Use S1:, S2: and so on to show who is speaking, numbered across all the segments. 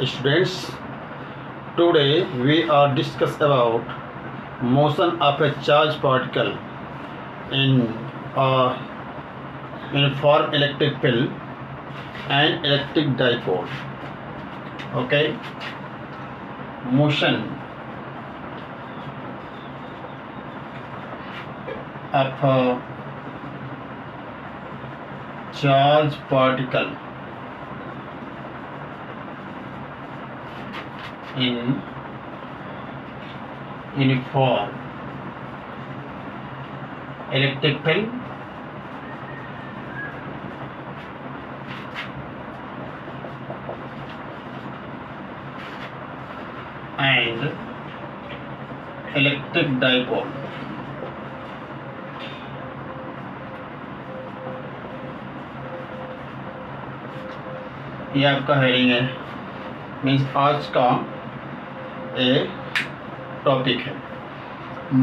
S1: Students, today we are discuss about motion of a charged particle in a uniform electric field and electric dipole. Okay, motion of a charged particle in uniform electric field and electric dipole. ये आपका heading है, means आज का ए topic है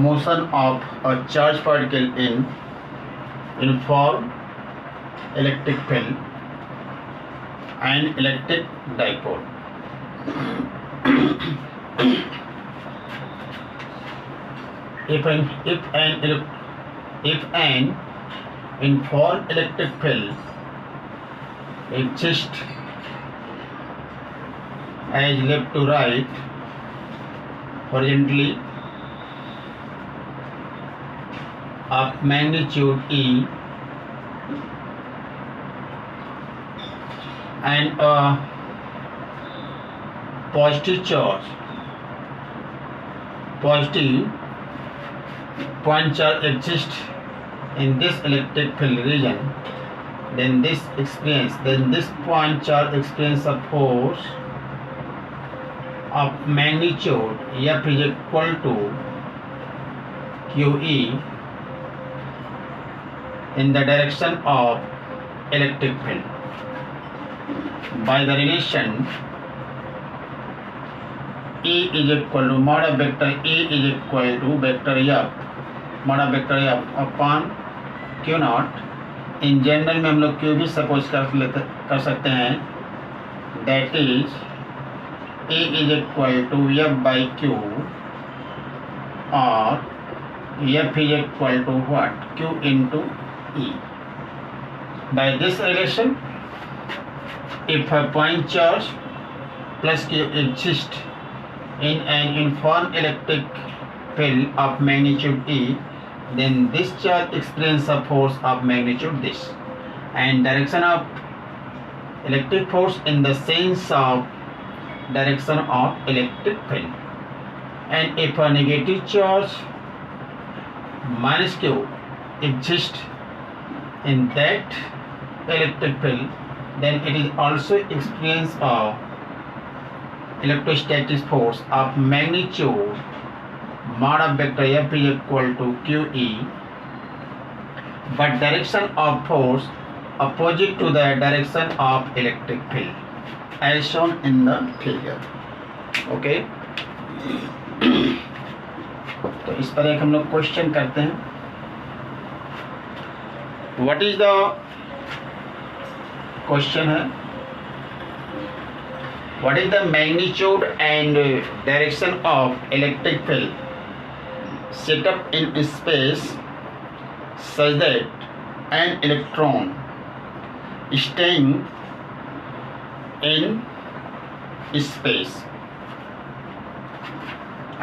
S1: motion of a charge particle in uniform electric field and electric dipole. If an uniform electric field exists as left to right horizontally of magnitude E and a positive point charge exists in this electric field region, then this point charge experience a force of magnitude F is equal to QE in the direction of electric field by the relation E is equal to mod of vector E is equal to vector F mod of vector F upon Q naught. In general में हम लोग Q भी suppose कर सकते हैं, that is E is equal to F by Q or F is equal to what? Q into E. By this relation, if a point charge plus Q exists in an uniform electric field of magnitude E, then this charge experiences a force of magnitude this, and direction of electric force in the sense of direction of electric field. And if a negative charge minus Q exists in that electric field, then it is also experience of electrostatic force of magnitude mod of vector F is equal to QE, but direction of force opposite to the direction of electric field as shown in the figure. Okay, तो इस पर एक हम लोग question करते हैं. What is the question है, what is the magnitude and direction of electric field set up in space such that an electron staying in space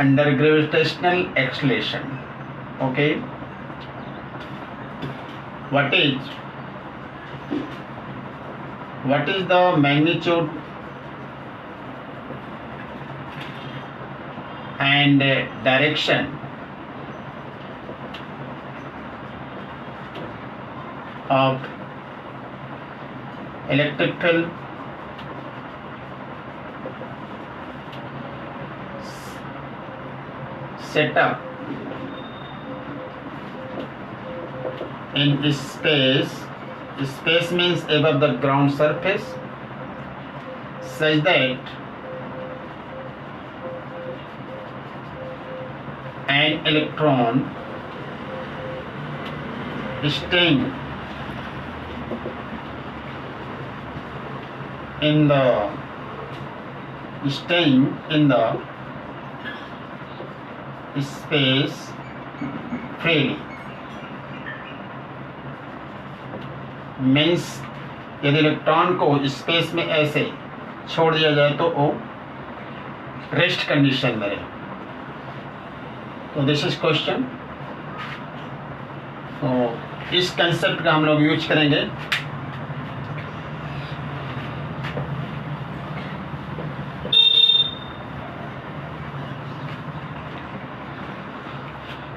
S1: under gravitational acceleration. Okay, what is the magnitude and direction of electric field set up in space. Space means above the ground surface, such that an electron staying in the staying in the space freely means यदि electron को space में ऐसे छोड़ दिया जाए तो वो rest condition में रहे। तो दिस इज क्वेश्चन। तो इस कंसेप्ट का हम लोग यूज करेंगे।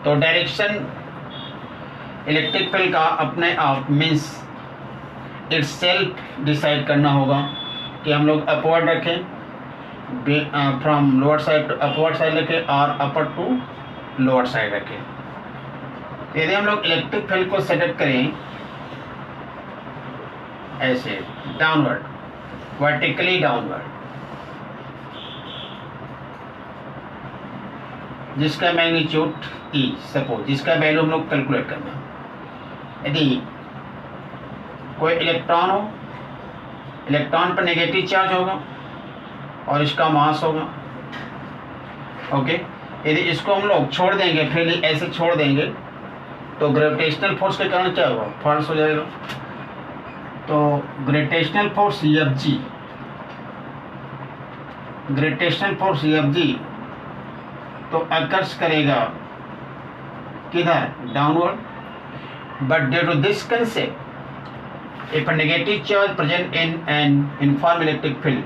S1: तो डायरेक्शन इलेक्ट्रिक फील्ड का अपने आप मीन्स इट सेल्फ डिसाइड करना होगा कि हम लोग अपवर्ड रखें, from lower side to upward side रखें और अपर टू लोअर साइड रखें। यदि हम लोग इलेक्ट्रिक फील्ड को सेटअप करें ऐसे डाउनवर्ड, वर्टिकली डाउनवर्ड, जिसका मैग्नीट्यूड E सपोज, जिसका वैल्यू हम लोग कैलकुलेट करना। यदि कोई इलेक्ट्रॉन हो, इलेक्ट्रॉन पर नेगेटिव चार्ज होगा और इसका मास होगा, ओके। यदि इसको हम लोग छोड़ देंगे, फ्रीली ऐसे छोड़ देंगे, तो ग्रेविटेशनल फोर्स के कारण क्या होगा, फॉल्स हो जाएगा। तो gravitational force Fg, gravitational force Fg तो अकर्स करेगा किधर, downward. But due to this concept, if a negative charge present in an uniform electric field,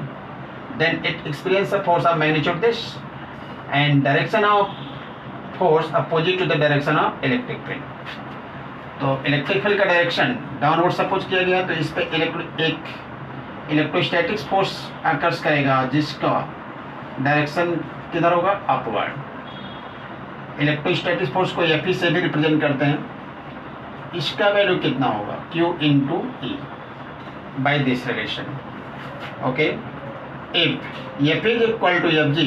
S1: then it experiences a force of magnitude this, and direction of force opposite to the direction of electric field. तो electric field का direction downward suppose किया गया, तो इस पे एक electrostatics force occurs करेगा जिसका डायरेक्शन किधर होगा, अपवर्ड। इलेक्ट्रोस्टैटिक्स फोर्स को Fe से भी रिप्रेजेंट करते हैं। इसका वैल्यू कितना होगा, Q into E by this relation, okay. If F is equal to Fg,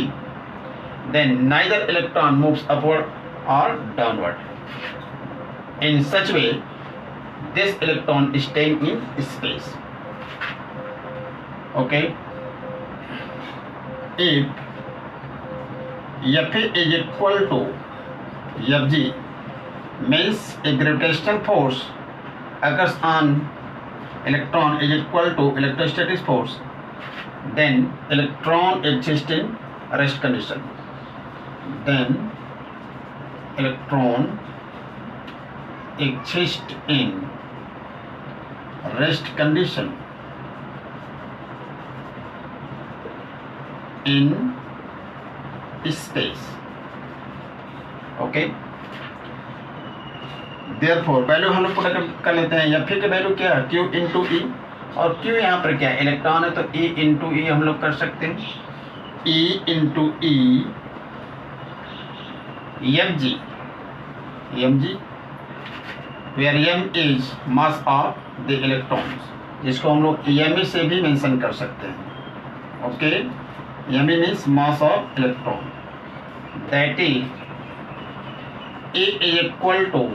S1: then neither electron moves upward और downward. In such way this electron staying in space, okay. If F is equal to Fg means a gravitational force occurs on electron is equal to electrostatic force, then electron exists in rest condition. Then electron exists in rest condition in space, okay. Therefore value हम लोग put कर लेते हैं। F की value क्या है, Q into E, और Q यहाँ पर क्या है, इलेक्ट्रॉन है, तो E इंटू E हम लोग कर सकते हैं। E into E Mg, where M is mass of the electrons, जिसको हम लोग Eme से भी मेंशन कर सकते हैं, okay. Eme means mass of electron, that is E is equal to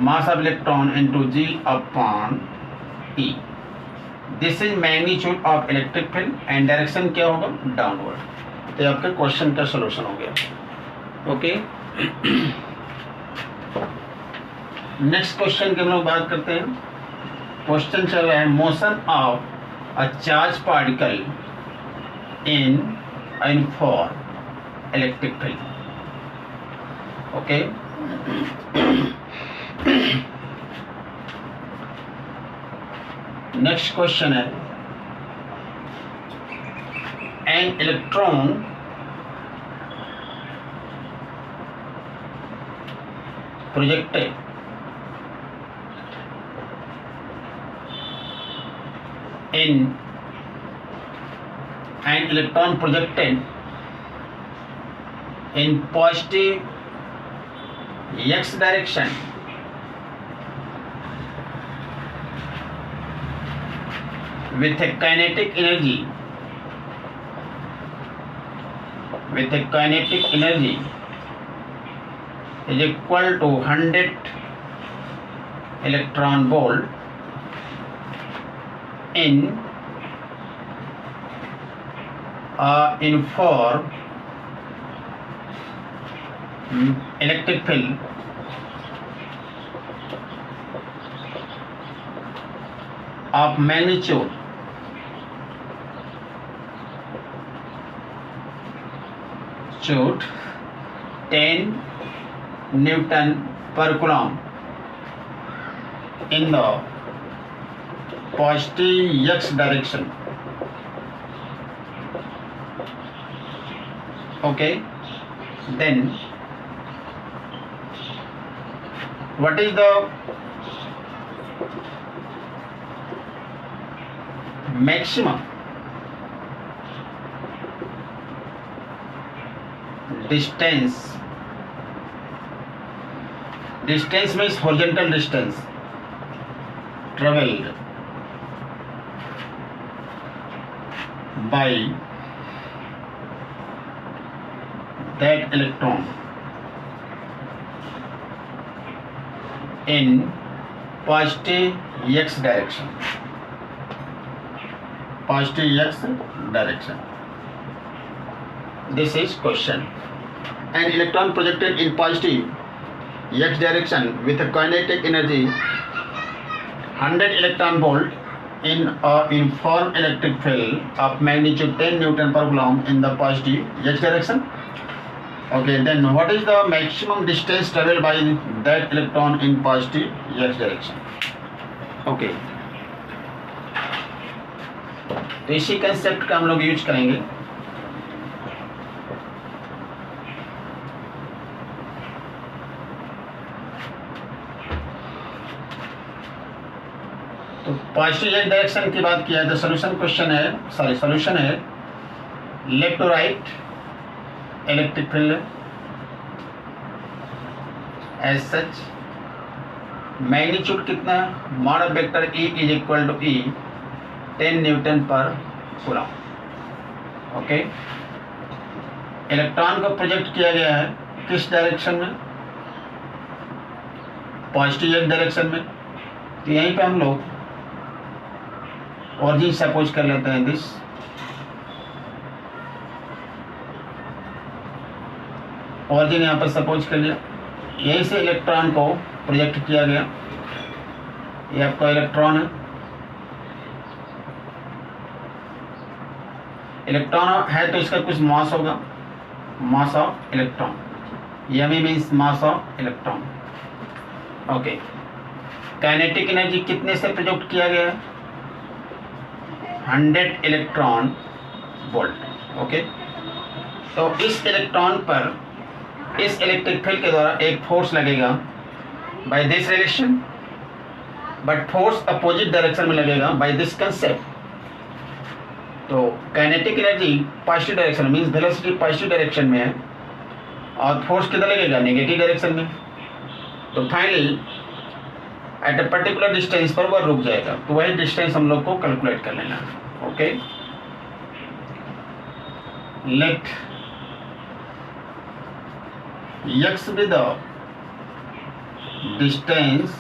S1: mass of electron into G upon E. This is magnitude of electric field and direction क्या होगा, डाउनवर्ड। तो आपके क्वेश्चन का सलूशन हो गया, ओके। नेक्स्ट क्वेश्चन की हम लोग बात करते हैं। क्वेश्चन चल रहा है, motion of a charge particle in uniform electric field, okay. Next question है, an electron projected in an electron projected in positive x direction with a kinetic energy is equal to 100 electron volt in inform electric field of magnitude 10 Newton per Coulomb in the positive x direction. Okay, then what is the maximum distance? Distance means horizontal distance traveled by that electron in positive x direction. Positive x direction. This is question. An electron projected in positive x direction with a kinetic energy 100 electron volt in a uniform electric field of magnitude 10 Newton per Coulomb in the positive x direction. Okay, then what is the maximum distance traveled by that electron in positive x direction? Okay, तो इसी concept का हम लोग use करेंगे. तो positive X direction की बात किया है तो सॉल्यूशन है left to right electric field as such magnitude कितना mod of vector E is equal to E 10 newton per coulomb. Okay, electron को प्रोजेक्ट किया गया है किस डायरेक्शन में? पॉजिटिव एक्स डायरेक्शन में. तो यहीं पे हम लोग ऑरिजिन सपोज कर लेते हैं. दिस ऑरिजिन यहाँ पर सपोज कर लिया. यहीं से इलेक्ट्रॉन को प्रोजेक्ट किया गया. ये आपका इलेक्ट्रॉन है. इलेक्ट्रॉन है तो इसका कुछ मास होगा, मास of electron. Yummy means mass of electron. Okay, kinetic energy कितने से प्रोजेक्ट किया गया है? 100 इलेक्ट्रॉन वोल्ट. ओके, तो इस इलेक्ट्रॉन पर इस इलेक्ट्रिक फील्ड के द्वारा एक फोर्स लगेगा by this relation, but force opposite direction में लगेगा बाय दिस कंसेप्ट. तो kinetic energy positive direction means velocity positive direction में है और फोर्स किधर लगेगा? नेगेटिव डायरेक्शन में. तो finally at a particular distance पर वह रुक जाएगा. तो वही डिस्टेंस हम लोग को कैलकुलेट कर लेना है. Okay, let x be the distance,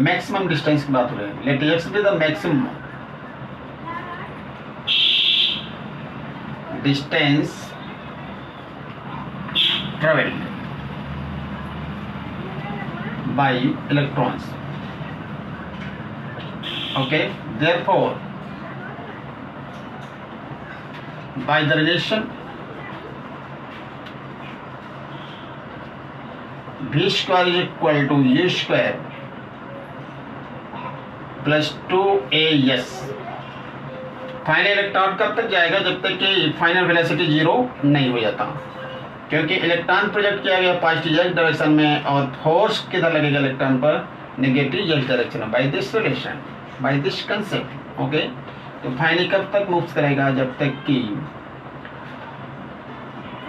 S1: maximum distance की बात हो रही है. लेट x be the maximum distance traveled by electrons. Okay, therefore by the relation v square is equal to u square plus 2as. Final electron कब तक जाएगा? जब तक कि फाइनल वेलोसिटी 0 नहीं हो जाता, क्योंकि इलेक्ट्रॉन प्रोजेक्ट किया गया पॉजिटिव एक्स डायरेक्शन में और फोर्स किधर लगेगा इलेक्ट्रॉन पर? नेगेटिव एक्स डायरेक्शन में. By this relation, by this concept. Okay, तो फाइनली कब तक मूव करेगा? जब तक कि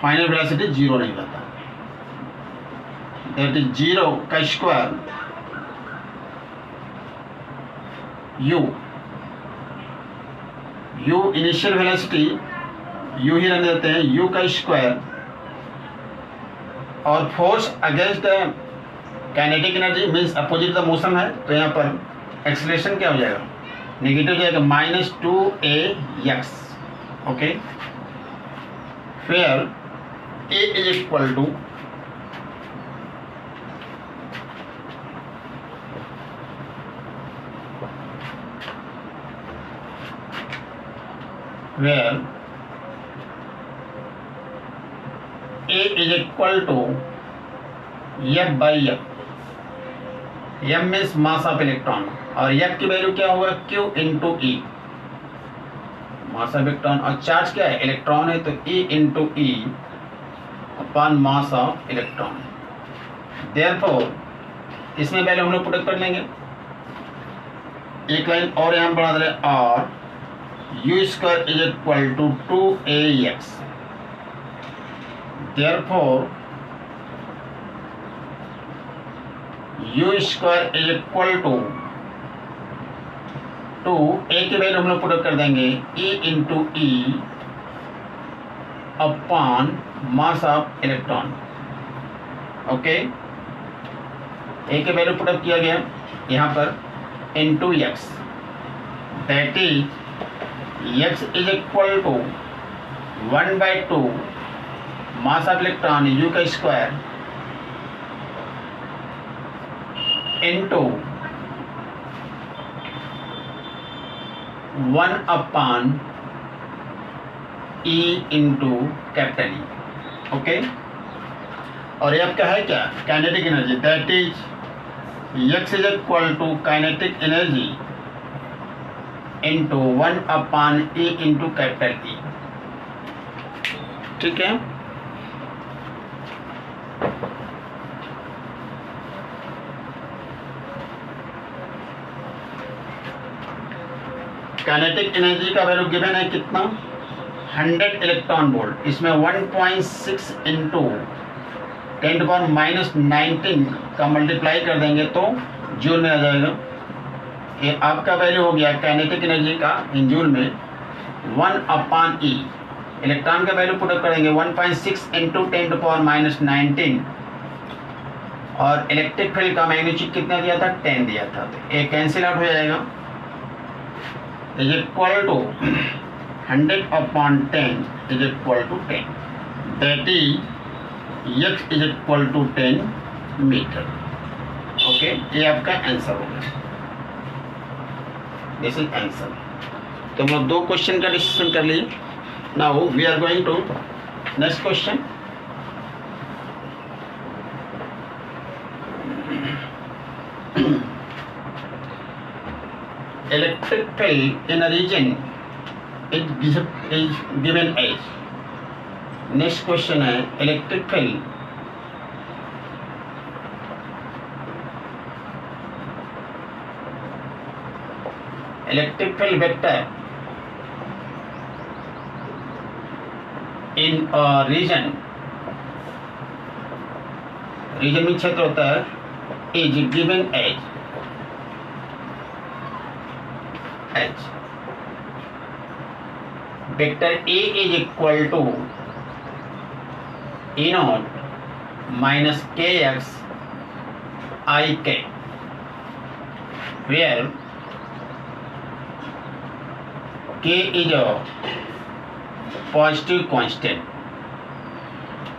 S1: फाइनल वेलोसिटी 0 नहीं होता. दैट इज 0 का square u initial velocity u ही रहने देते हैं, u का स्क्वायर और force against the kinetic energy means opposite the motion है. तो यहाँ पर एक्सेलरेशन क्या हो जाएगा? नेगेटिव हो जाएगा -2ax. Okay, where A is equal to F by F. M means mass of electron और F की वैल्यू क्या होगा Q into E. Mass of electron और चार्ज क्या है इलेक्ट्रॉन है तो E into E upon mass of electron. Therefore इसमें वैल्यू हम लोग पुट कर लेंगे. एक लाइन और यहाँ बढ़ा दे रहे और U square is equal to 2AX. Therefore U square is equal to 2 A की वैल्यू हम लोग पुट कर देंगे E into E upon mass of electron. Okay, A की वैल्यू पुट किया गया यहाँ पर into X. That is X is equal to 1/2 mass of electron U का square into 1 upon E into capital E. Okay, और ये आपका है क्या kinetic energy. That is X is equal to kinetic energy into 1 upon E into capital E. ठीक है, kinetic energy का value given है कितना 100 इलेक्ट्रॉन वोल्ट. इसमें 1.6 इंटू 10⁻⁻19 का मल्टीप्लाई कर देंगे तो जूल में आ जाएगा. ये आपका वैल्यू हो गया काइनेटिक एनर्जी का इन जूल में 1 अपॉन E. इलेक्ट्रॉन का वैल्यू पुट करेंगे 1.6 इंटू 10⁻⁻19 और इलेक्ट्रिक फील्ड का मैग्नीट्यूड कितना दिया था 10 दिया था. तो ये कैंसिल आउट हो जाएगा. Is equal to 100 upon 10 is equal to 10. That is X is equal to 10 metre. Okay, ये आपका आंसर होगा. This is answer. तो हम लोग 2 क्वेश्चन का डिस्कशन कर लिए. Now we are going to next question. Electric field in a region is given as. Next question है electric field vector in a region में क्षेत्र होता है is given as vector A is equal to E0 minus KX IK, where K is a positive constant.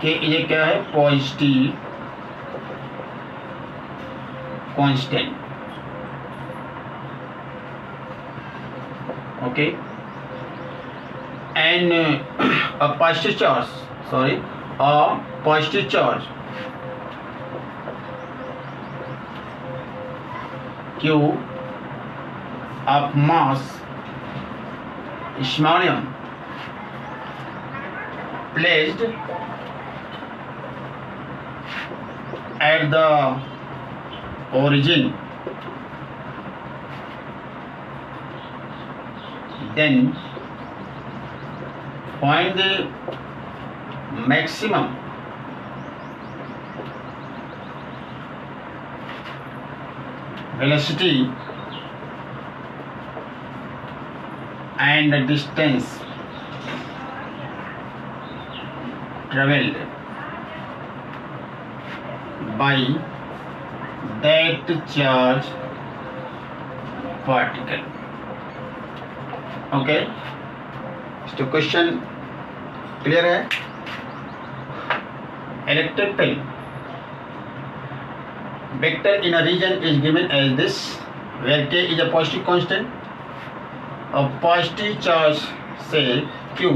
S1: K is a क्या है positive constant. Okay, and a positive charge Q of mass small placed at the origin, then find the maximum velocity and the distance traveled by that charge particle. Okay, तो question clear है? Electric field vector in a region is given as this, where k is a positive constant. A positive charge say q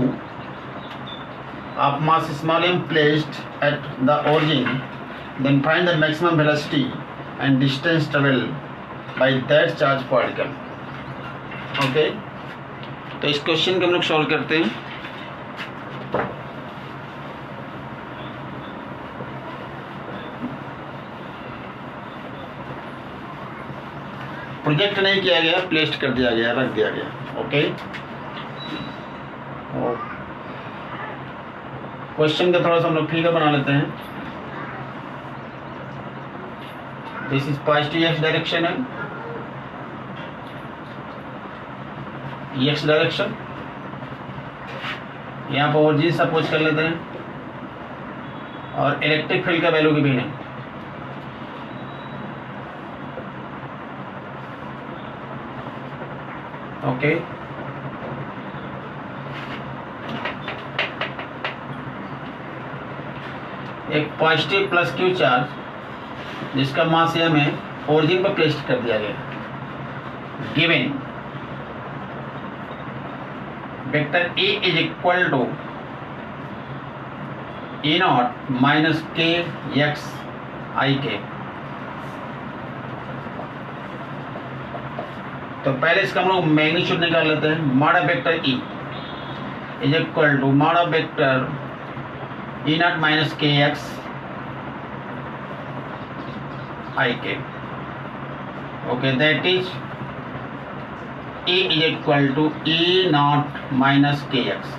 S1: of mass small m placed at the origin, then find the maximum velocity and distance traveled by that charge particle. Okay, तो इस question को हम लोग solve करते हैं. Project नहीं किया गया, प्लेस्ड कर दिया गया, रख दिया गया. ओके, क्वेश्चन का थोड़ा सा हम लोग फिगर बना लेते हैं. This is positive X direction है, एक्स डायरेक्शन. यहाँ पर ओरिजिन सपोज कर लेते हैं और इलेक्ट्रिक फील्ड का वैल्यू गिवन है. ओके, एक पॉजिटिव प्लस क्यू चार्ज जिसका मास m है, ओरिजिन पर प्लेस्ड कर दिया गया. Given vector A is equal to E not minus K X I K. तो पहले इसका हम लोग मैग्नीट्यूड निकाल लेते हैं. Mod of vector E is equal to mod of vector E not minus K X I K. Okay, that is E is equal to E not minus K X.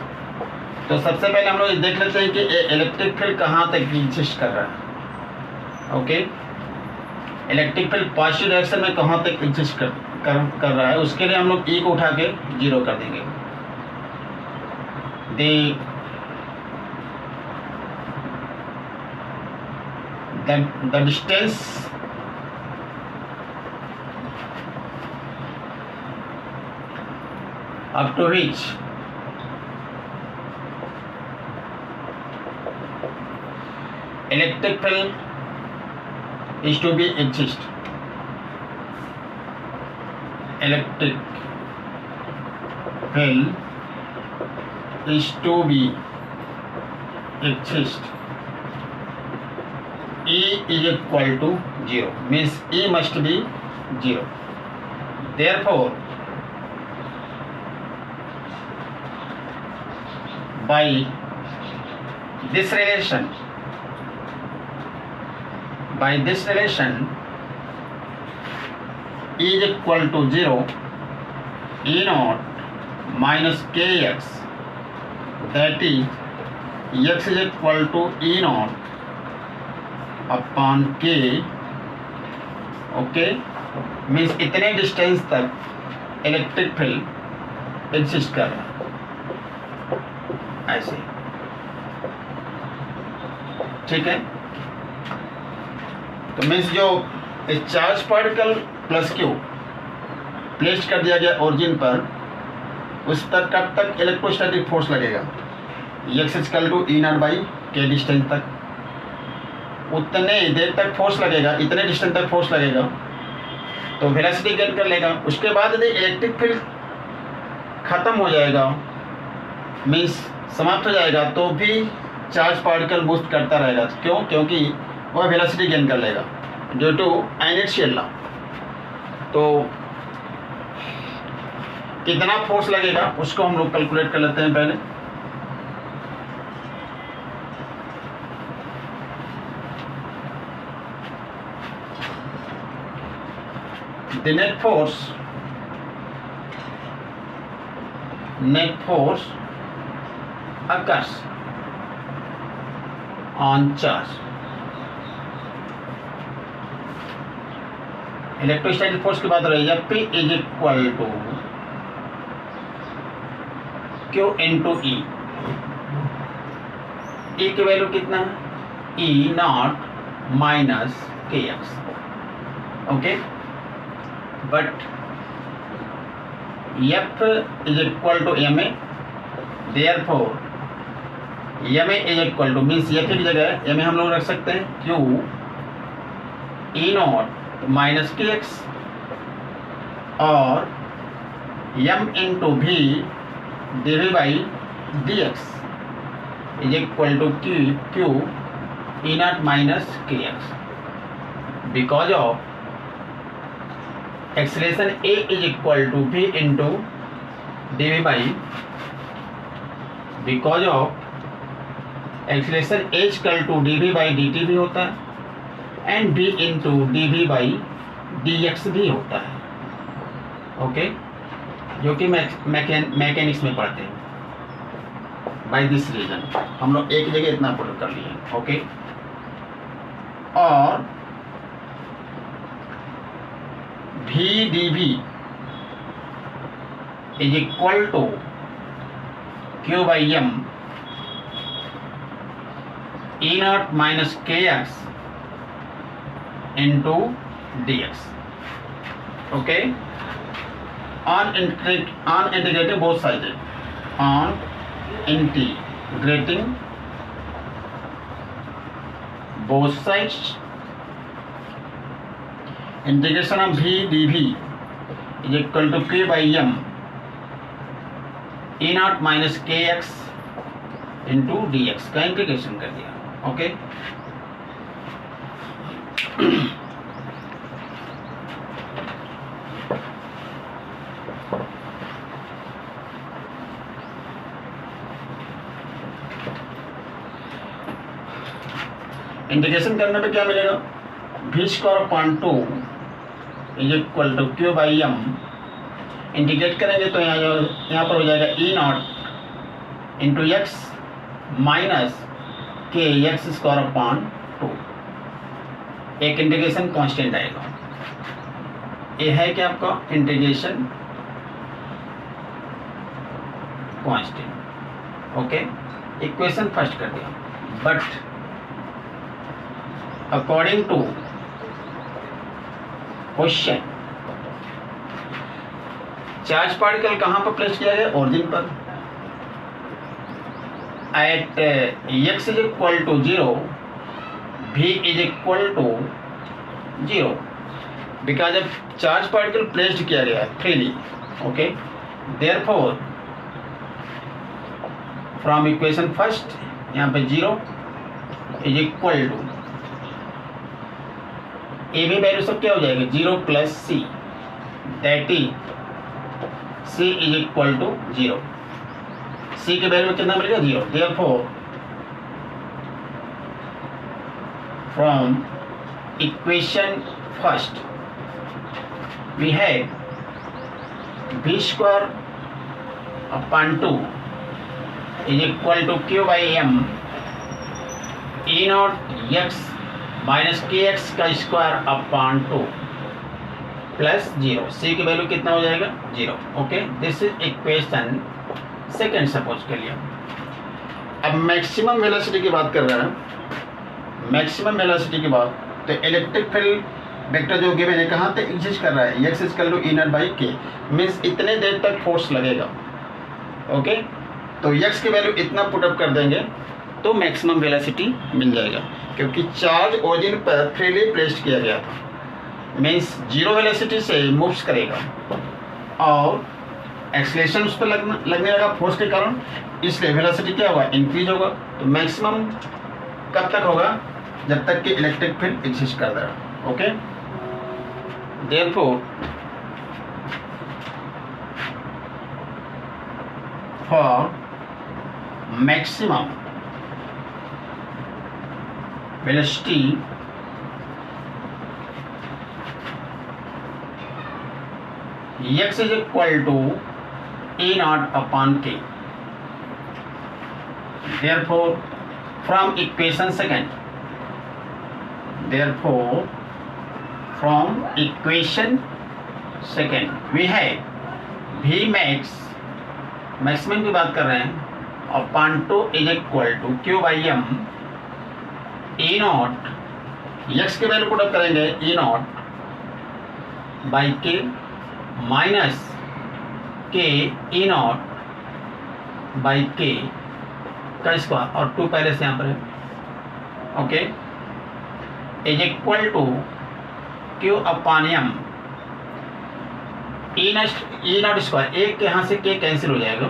S1: तो सबसे पहले हम लोग देख लेते हैं कि इलेक्ट्रिक फील्ड कहाँ तक एग्जिस्ट कर रहा है. Okay, electric field positive direction में कहाँ तक एग्जिस्ट कर रहा है. उसके लिए हम लोग E को उठा के 0 कर देंगे. The distance up to which electric field is to be exist. Electric field is to be exist. E is equal to 0, means E must be 0. Therefore, by this relation, E is equal to 0, E naught minus kx, that is x is equal to E naught upon k. Okay, means इतने distance तक electric field exist कर रहा है. ऐसे, ठीक है. तो means जो charge particle plus Q place कर दिया गया ओरिजिन पर, उस तक कब तक इलेक्ट्रोस्टैटिक फोर्स लगेगा. X equal to E naught by K distance तक, उतने देर तक फोर्स लगेगा, इतने डिस्टेंस तक फोर्स लगेगा तो वेलोसिटी गेन कर लेगा. उसके बाद यदि इलेक्ट्रिक फील्ड खत्म हो जाएगा, मीन्स समाप्त हो जाएगा, तो भी चार्ज पार्टिकल बूस्ट करता रहेगा. क्यों? क्योंकि वह वेलोसिटी गेन कर लेगा ड्यू टू इनर्शियल लॉ. तो कितना फोर्स लगेगा उसको हम लोग कैलकुलेट कर लेते हैं पहले. The net force occurs on charge. Electrostatic force की बात हो रही है. P is equal to Q into E. E की वैल्यू कितना है? E not minus K X. Okay, but F is equal to M A therefore M is equal to means F की जगह एम हम लोग रख सकते हैं Q E not minus K X और एम इंटू भी D V by D X is equal to Q E not minus K X because of acceleration A is equal to भी into D V by because of acceleration एच कल to D V by D T भी होता है and B into D V by D X भी होता है। Okay जो कि मैकेनिक्स में पढ़ते हैं। बाई दिस रीजन हम लोग एक जगह इतना पुट कर लिए। ओके और भी D V is equal to Q by M E not minus K X into D X. Okay on integrating both sides, on integrating both sides, integration of v dv is equal to k by m e naught minus kx into dx का integration कर दिया। Okay integration करने पे क्या मिलेगा v square upon 2 is equal to Q by M. Integrate करेंगे तो यहाँ पर हो जाएगा E naught into X minus K X square upon 2। एक इंटीग्रेशन कांस्टेंट आएगा। ये है क्या आपका integration constant. Okay equation first कर दिया but according to question charge particle कहाँ पर प्लेस किया गया ओरिजिन पर at x is equal to 0 v is equal to 0 because अब चार्ज पार्टिकल प्लेस्ड किया गया freely. Okay therefore from equation first यहाँ पे 0 इज इक्वल टू ए भी वैल्यू सब क्या हो जाएगा 0 plus C that is C is equal to 0। C के वैल्यू कितना मिलेगा 0। Therefore from equation first we have v square upon 2 is equal to Q by M E naught X minus K X का square upon 2 plus 0। C की value कितना हो जाएगा 0। Okay this is equation second suppose के लिए। अब maximum velocity की बात कर रहे हैं। मैक्सिमम वेलोसिटी की बात तो इलेक्ट्रिक फील्ड वेक्टर जो गिवन है कहाँ तक एग्जिस्ट कर रहा है X equal to E naught by K means इतने देर तक फोर्स लगेगा। ओके तो एक्स की वैल्यू इतना पुटअप कर देंगे तो मैक्सिमम वेलोसिटी मिल जाएगा क्योंकि चार्ज ओरिजिन पर फ्रीली प्लेस्ड किया गया था मीन्स 0 वेलोसिटी से मूव्स करेगा और एक्सेलरेशन उस पर लगने लगा फोर्स के कारण इसलिए वेलोसिटी क्या होगा इंक्रीज होगा। तो मैक्सिमम कब तक होगा जब तक कि इलेक्ट्रिक फील्ड एग्जिस्ट कर देगा। Okay therefore for maximum velocity x is equal to e naught upon k। therefore from equation second we have v max maximum की बात कर रहे हैं upon 2 is equal to Q by M E naught X के value put up करेंगे E naught by K minus K E naught by के का square और 2 पहले से यहाँ पर है, okay, is equal to Q upon M E naught square, एक के यहाँ से के कैंसिल हो जाएगा,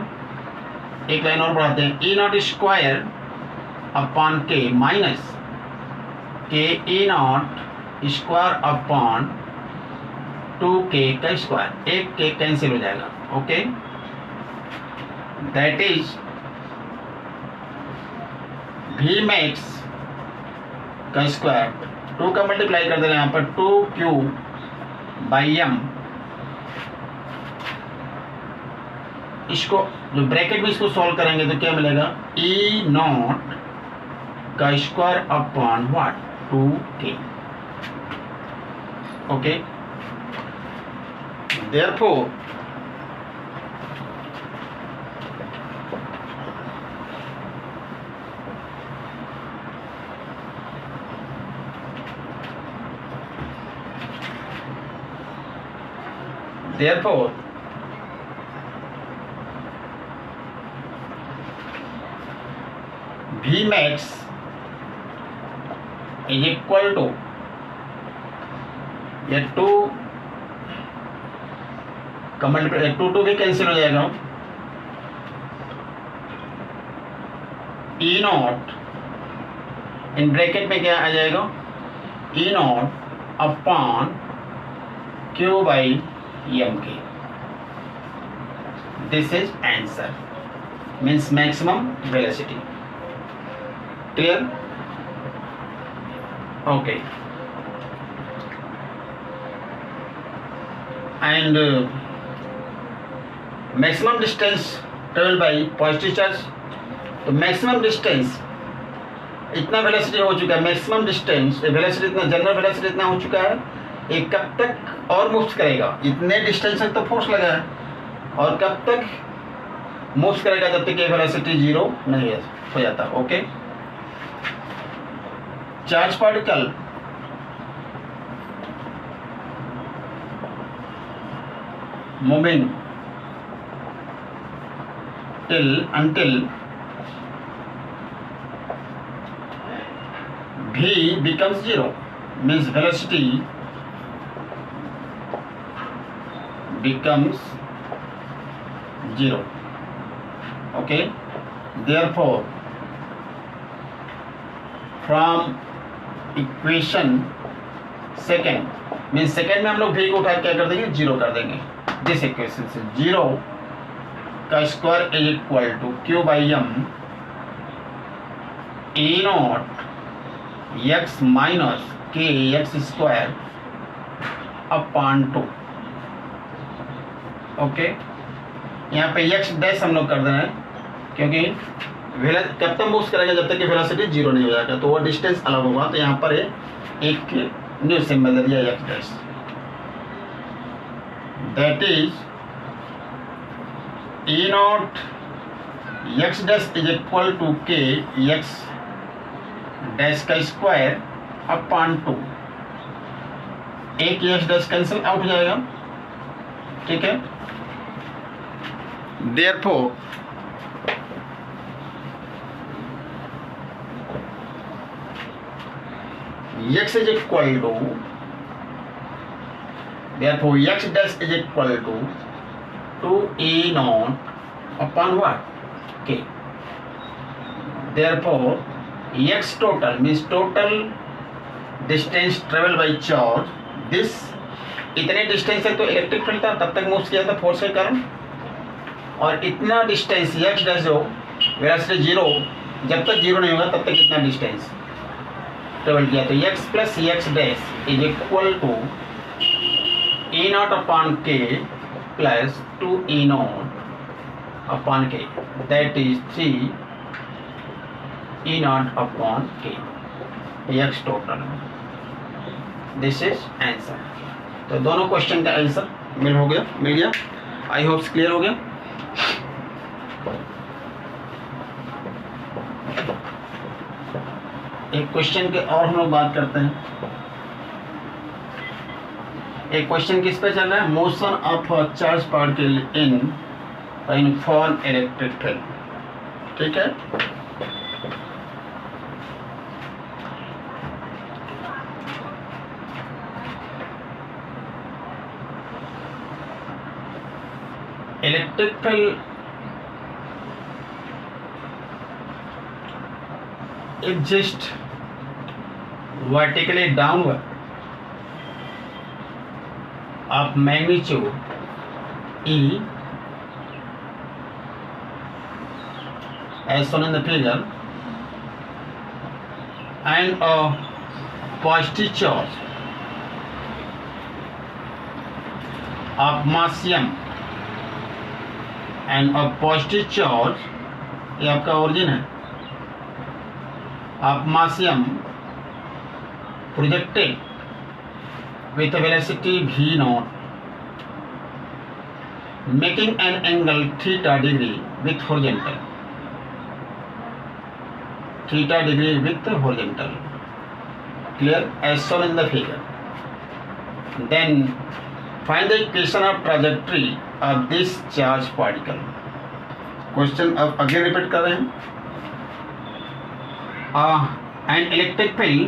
S1: एक लाइन और बढ़ाते हैं, ई नॉट स्क्वायर अपॉन के minus K E naught square upon 2k का स्क्वायर, एक के कैंसिल हो जाएगा, okay, that is V max का स्क्वायर 2 का मल्टीप्लाई कर देना यहाँ पर 2q बाई एम, इसको जो ब्रैकेट में इसको सॉल्व करेंगे तो क्या मिलेगा, ई नॉट का square upon what 2k, okay, therefore V max is equal to ये 2 का मल्टीप्लाई 2 भी कैंसिल हो जाएगा, ई नॉट इन ब्रैकेट में क्या आ जाएगा, E not upon Q by M K, this is answer, means maximum velocity, clear, okay, and maximum distance travel by positive charge, तो मैक्सिमम डिस्टेंस इतना वेलोसिटी हो चुका है, मैक्सिमम डिस्टेंस वेलोसिटी इतना, जनरल वेलोसिटी इतना हो चुका है, ये कब तक और मूव करेगा, इतने डिस्टेंस तक तो फोर्स लगा है, और कब तक मूव करेगा, जब तक ये वेलोसिटी 0 नहीं हो जाता, okay, charge particle moving until v becomes 0, means velocity becomes 0, okay, therefore from equation second, means second में हम लोग v को उठा क्या कर देंगे, 0 कर देंगे, दिस इक्वेशन से 0 का square is equal to Q by M E naught X minus K X square upon 2, okay, यहाँ पे एक्स डैश हम लोग कर देना है, क्योंकि कब तक मूव करेंगे, जब तक कि वेलोसिटी 0 नहीं हो जाएगा, तो वो डिस्टेंस अलग होगा, तो यहाँ पर एक न्यू सिंबल दे दिया X dash, that is E naught X dash is equal to K X dash का स्क्वायर अपॉन 2, एक एक्स डैश कैंसिल आउट हो जाएगा, ठीक है, therefore x is equal to, therefore x dash is equal to 2e naught upon what, k, therefore x total means total distance traveled by charge, this इतने distance है तो electric field था, तब तक मूव किया था फोर्स के कारण, और इतना डिस्टेंस x डैश हो वेलोसिटी 0, जब तक 0 नहीं होगा तब तक इतना डिस्टेंस ट्रेवल किया, तो x plus x dash is equal to E not upon k plus 2e not upon k, that is 3 e not upon k x total, this is answer. तो दोनों क्वेश्चन का आंसर मिल गया, I hope clear हो गया। एक question के और हम लोग बात करते हैं, एक क्वेश्चन किस पे चल रहा है, motion of charge particle in uniform electric field. ठीक है। Electric field exist vertically downward of magnitude E as shown in the figure, and a positive charge of mass m and a positive charge, ये आपका origin है, of mass m projected with a velocity v naught, making an angle theta degree with horizontal, theta degree with horizontal, clear, as shown in the figure. Then find the equation of trajectory of this charged particle. Question अब again repeat कर रहे हैं. An electric field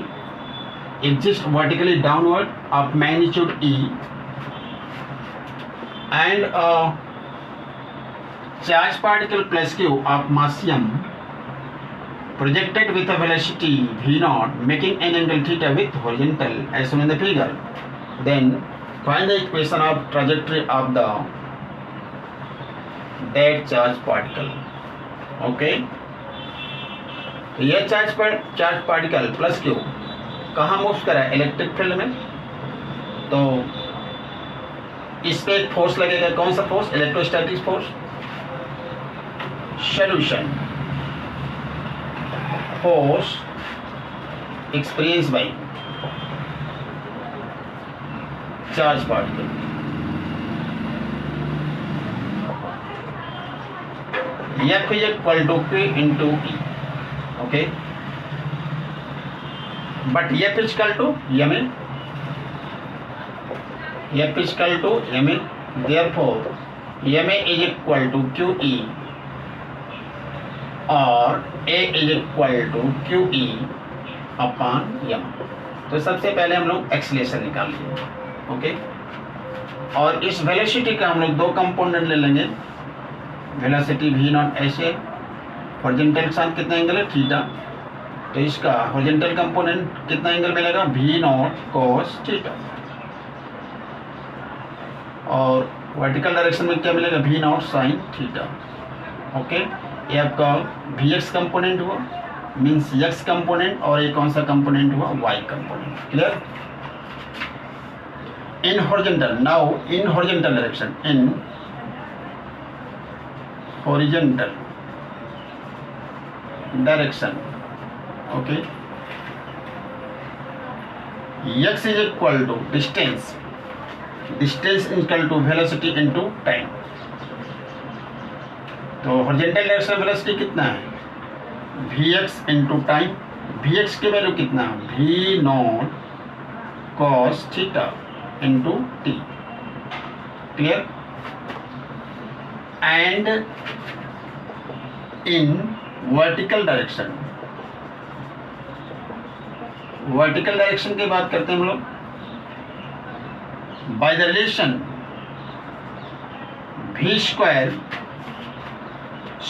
S1: exists vertically downward of magnitude E, and a charged particle plus Q of mass m projected with a velocity v naught, making an angle theta with horizontal as shown in the figure. Then find the equation of trajectory of the that charged particle. Okay. यह charge particle plus Q कहाँ move करा है? Electric field में. तो इस पे एक force लगेगा. कौन सा force? Electrostatic force. Solution force experience by charge particle. F is equal to Q into E. Okay, but F is equal to ma. F is equal to ma. Therefore, ma is equal to QE और A is equal to QE upon m. तो सबसे पहले हम लोग acceleration निकाल लेंगे. Okay, और इस वेलोसिटी का हम लोग दो कंपोनेंट ले लेंगे. वेलोसिटी v नॉट ऐसे, हॉरिजॉन्टल के साथ कितना एंगल है? थीटा. तो इसका हॉरिजॉन्टल कंपोनेंट कितना एंगल मिलेगा? v not cos theta. और वर्टिकल डायरेक्शन में क्या मिलेगा? v not sin theta. Okay, ये आपका vx कंपोनेंट हुआ, मीन्स x कंपोनेंट, और ये कौन सा कंपोनेंट हुआ? y component. Clear? In horizontal, now in horizontal direction, in horizontal direction. Okay, x is equal to distance is equal to velocity into time. तो horizontal direction velocity कितना है? vx into time. vx की value कितना है? v not cos theta into t. Clear? And in vertical direction, vertical direction की बात करते हैं हम लोग. By the relation v square,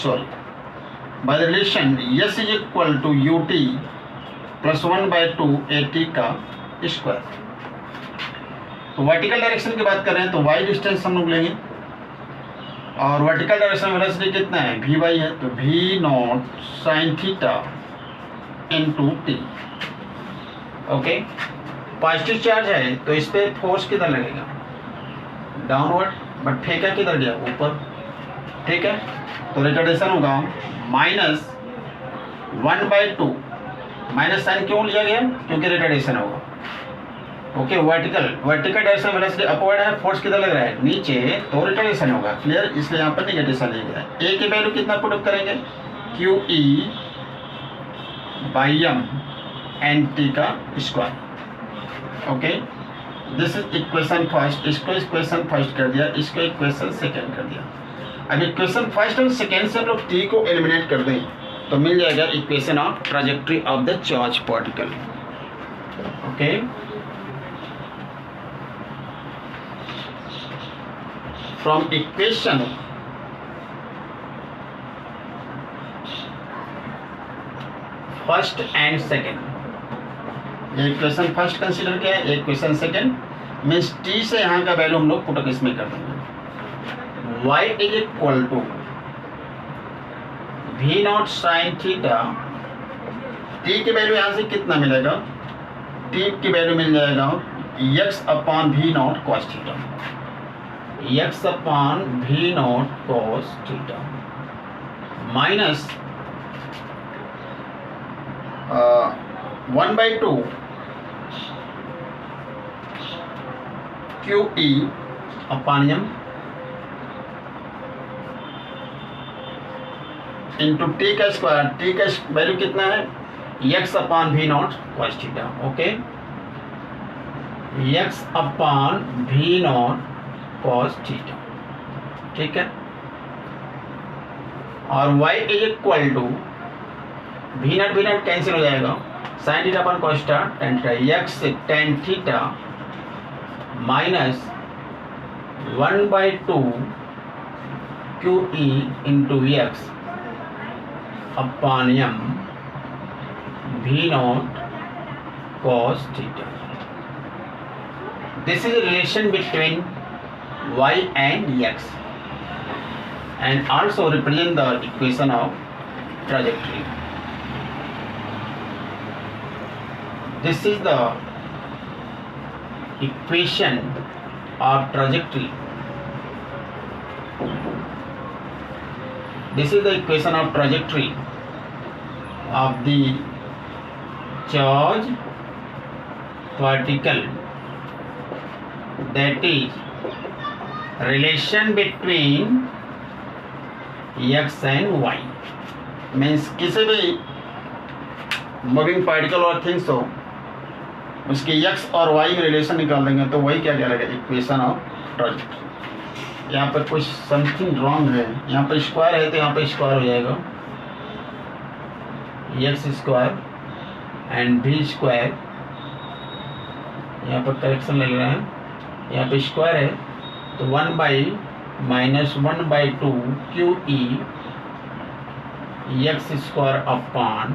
S1: sorry, by the relation s is equal to ut plus 1/2 at का स्क्वायर. तो वर्टिकल डायरेक्शन की बात कर रहे हैं तो y डिस्टेंस हम लोग लेंगे, और वर्टिकल डायरेक्शन वेलोसिटी कितना है? vy है. तो v not sine theta into t. Okay, positive charge है तो इस पे फोर्स किधर लगेगा? डाउनवर्ड. बट फेंका किधर गया? ऊपर. ठीक है, तो रिटार्डेशन होगा -1/2. माइनस साइन क्यों लिया गया? क्योंकि रिटार्डेशन होगा. Okay, vertical direction velocity upward है, फोर्स किधर लग रहा है? नीचे, तो रिटार्डेशन होगा. क्लियर? इसलिए यहाँ पर नेगेटिव साइन लिया गया है. ए की वैल्यू कितना पुट अप करेंगे? QE by m and t का square. Okay, this is equation first. इसको इक्वेशन फर्स्ट कर दिया, इसको इक्वेशन सेकेंड कर दिया. अब इक्वेशन फर्स्ट और सेकेंड से हम लोग टी को एलिमिनेट कर दें तो मिल जाएगा equation of trajectory of the charge particle. Okay, from equation first and second, ये इक्वेशन फर्स्ट कंसीडर किया है, इक्वेशन सेकेंड मीन्स टी से यहाँ का वैल्यू हम लोग पुट इसमें कर देंगे. y is equal to v not sine theta. T की वैल्यू यहाँ से कितना मिलेगा, टी की वैल्यू मिल जाएगा x upon v not cos theta, x upon v not cos theta minus 1/2 QE upon m into t का स्क्वायर. टी का वैल्यू कितना है, x upon v not cos theta. Okay, x upon v not cos theta. ठीक है, और y is equal to v not cancel हो जाएगा, sine theta upon cos theta tan theta, x tan theta minus 1/2 QE into x upon m v naught cos theta. This is a relation between y and x and also represent the equation of trajectory. This is the equation of trajectory. This is the equation of trajectory of the charge particle, that is relation between x and y. Means किसी भी moving particle और things हो उसके x और y में relation निकाल देंगे तो वही क्या कहलाएगा, इक्वेशन ऑफ ट्राजेक्ट्री. यहाँ पर कुछ समथिंग रॉन्ग है, यहाँ पर स्क्वायर है तो यहाँ पर स्क्वायर हो जाएगा एक्स स्क्वायर एंड भी स्क्वायर. यहाँ पर करेक्शन ले रहे हैं, यहाँ पे स्क्वायर है तो 1/-1/2 QE X square upon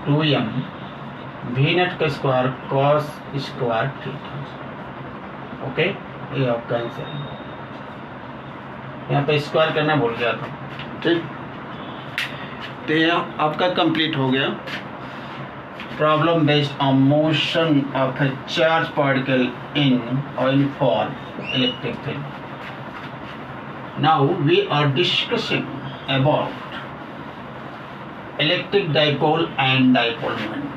S1: 2m V net का square cos square theta. Okay, ये आपका आंसर है. यहाँ पे स्क्वायर करना भूल गया था. ठीक, तो ये आपका कंप्लीट हो गया. Problem based on motion of a charge particle in oil for electric field. Now we are discussing about electric dipole and dipole moment.